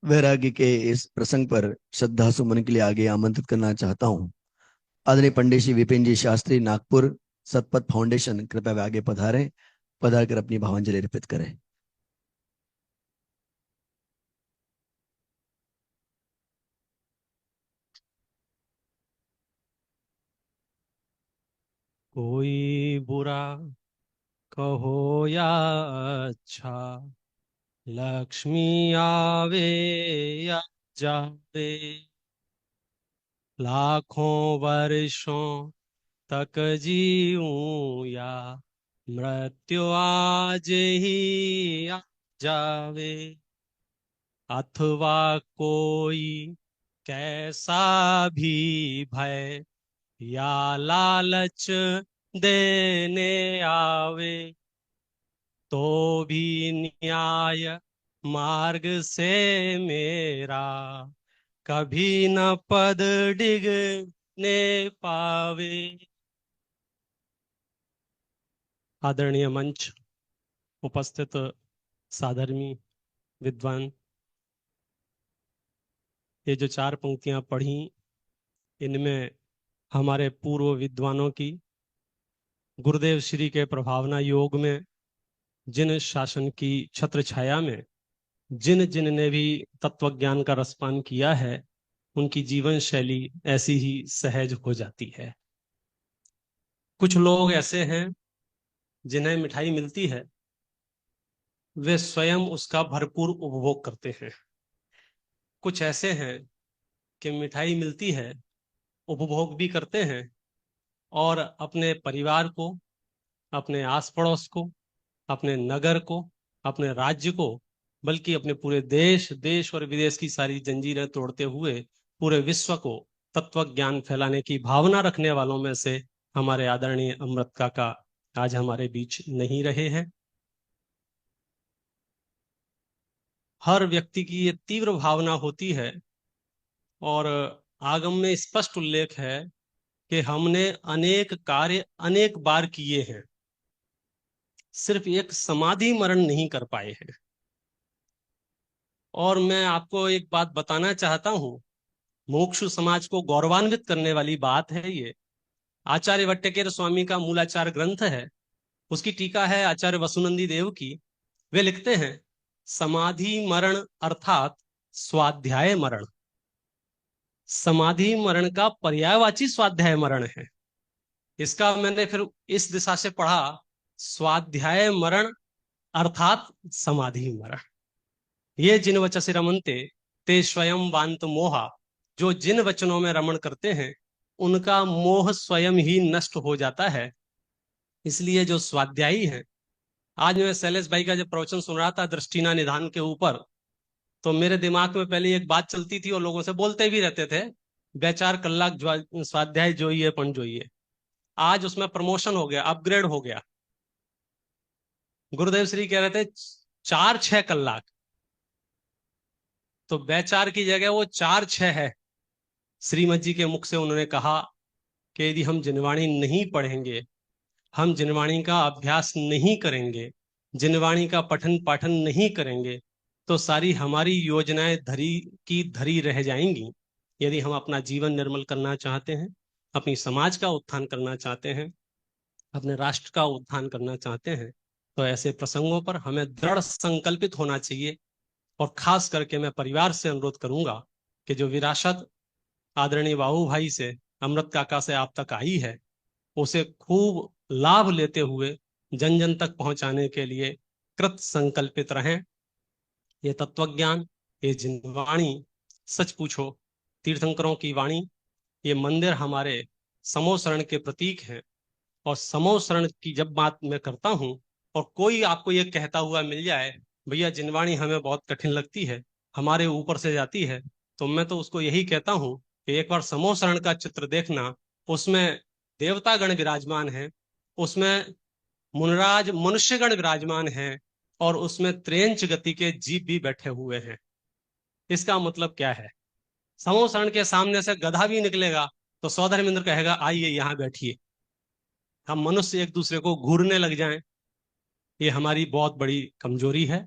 वैराग्य के इस प्रसंग पर श्रद्धा सुमन के लिए आगे आमंत्रित करना चाहता हूँ। आदरणीय पंडित श्री विपिन जी शास्त्री, नागपुर, सतपथ फाउंडेशन, कृपया वे आगे पधारें। पधार कर अपनी भावांजलि अर्पित करें। कोई बुरा कहो या अच्छा, लक्ष्मी आवे या जावे, लाखों वर्षों तक जीऊं या मृत्यु आज ही आ जावे, अथवा कोई कैसा भी भय या लालच देने आवे, तो भी न्याय मार्ग से मेरा कभी न पद डिगने पावे। आदरणीय मंच, उपस्थित साधर्मी विद्वान, ये जो चार पंक्तियां पढ़ी, इनमें हमारे पूर्व विद्वानों की गुरुदेव श्री के प्रभावना योग में जिन शासन की छत्र छाया में जिन जिन ने भी तत्व ज्ञान का रसपान किया है, उनकी जीवन शैली ऐसी ही सहज हो जाती है। कुछ लोग ऐसे हैं जिन्हें मिठाई मिलती है, वे स्वयं उसका भरपूर उपभोग करते हैं। कुछ ऐसे हैं कि मिठाई मिलती है, उपभोग भी करते हैं और अपने परिवार को, अपने आस पड़ोस को, अपने नगर को, अपने राज्य को, बल्कि अपने पूरे देश और विदेश की सारी जंजीरें तोड़ते हुए पूरे विश्व को तत्व ज्ञान फैलाने की भावना रखने वालों में से हमारे आदरणीय अमृत काका आज हमारे बीच नहीं रहे हैं। हर व्यक्ति की ये तीव्र भावना होती है और आगम में स्पष्ट उल्लेख है कि हमने अनेक कार्य अनेक बार किए हैं, सिर्फ एक समाधि मरण नहीं कर पाए हैं। और मैं आपको एक बात बताना चाहता हूं, मुमुक्षु समाज को गौरवान्वित करने वाली बात है ये। आचार्य वट्टकेर स्वामी का मूलाचार ग्रंथ है, उसकी टीका है आचार्य वसुनंदी देव की। वे लिखते हैं, समाधि मरण अर्थात स्वाध्याय मरण। समाधि मरण का पर्यायवाची स्वाध्याय मरण है। इसका मैंने फिर इस दिशा से पढ़ा, स्वाध्याय मरण अर्थात समाधि मरण। ये जिन वचसे रमनते ते स्वयं वांत मोहा, जो जिन वचनों में रमण करते हैं उनका मोह स्वयं ही नष्ट हो जाता है। इसलिए जो स्वाध्यायी है, आज मैं शैलेश भाई का जब प्रवचन सुन रहा था दृष्टिना निधान के ऊपर, तो मेरे दिमाग में पहले एक बात चलती थी और लोगों से बोलते भी रहते थे, बेचार कलाक स्वाध्याय जोइए पण जोइए। आज उसमें प्रमोशन हो गया, अपग्रेड हो गया। गुरुदेव श्री कह रहे थे 4-6 कलाक, तो बेचार की जगह वो 4-6 है। श्रीमद जी के मुख से उन्होंने कहा कि यदि हम जिनवाणी नहीं पढ़ेंगे, हम जिनवाणी का अभ्यास नहीं करेंगे, जिनवाणी का पठन पाठन नहीं करेंगे, तो सारी हमारी योजनाएं धरी की धरी रह जाएंगी। यदि हम अपना जीवन निर्मल करना चाहते हैं, अपनी समाज का उत्थान करना चाहते हैं, अपने राष्ट्र का उत्थान करना चाहते हैं, तो ऐसे प्रसंगों पर हमें दृढ़ संकल्पित होना चाहिए। और खास करके मैं परिवार से अनुरोध करूंगा कि जो विरासत आदरणीय बाबू भाई से, अमृत काका से आप तक आई है, उसे खूब लाभ लेते हुए जन जन तक पहुंचाने के लिए कृत संकल्पित रहें। ये तत्वज्ञान, ये जिनवाणी, सच पूछो तीर्थंकरों की वाणी, ये मंदिर हमारे समोशरण के प्रतीक हैं। और समोशरण की जब बात मैं करता हूं और कोई आपको ये कहता हुआ मिल जाए, भैया जिनवाणी हमें बहुत कठिन लगती है, हमारे ऊपर से जाती है, तो मैं तो उसको यही कहता हूं कि एक बार समोशरण का चित्र देखना। उसमें देवतागण विराजमान है, उसमें मुनराज मनुष्यगण विराजमान हैं, और उसमें त्रेंच गति के जीव भी बैठे हुए हैं। इसका मतलब क्या है? समोसरण के सामने से गधा भी निकलेगा तो सौधर्मेंद्र कहेगा आइए यहां बैठिए। हम मनुष्य एक दूसरे को घूरने लग जाएं, ये हमारी बहुत बड़ी कमजोरी है।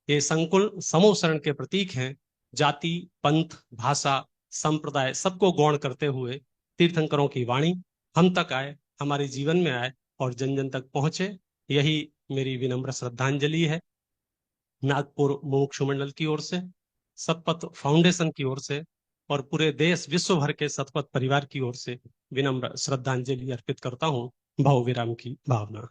ये संकुल समोसरण के प्रतीक हैं, जाति, पंथ, भाषा, संप्रदाय सबको गौण करते हुए तीर्थंकरों की वाणी हम तक आए, हमारे जीवन में आए और जन जन तक पहुंचे। यही मेरी विनम्र श्रद्धांजलि है। नागपुर मुमुक्षु मंडल की ओर से, सतपथ फाउंडेशन की ओर से और पूरे देश विश्व भर के सतपथ परिवार की ओर से विनम्र श्रद्धांजलि अर्पित करता हूं, भाव विराम की भावना।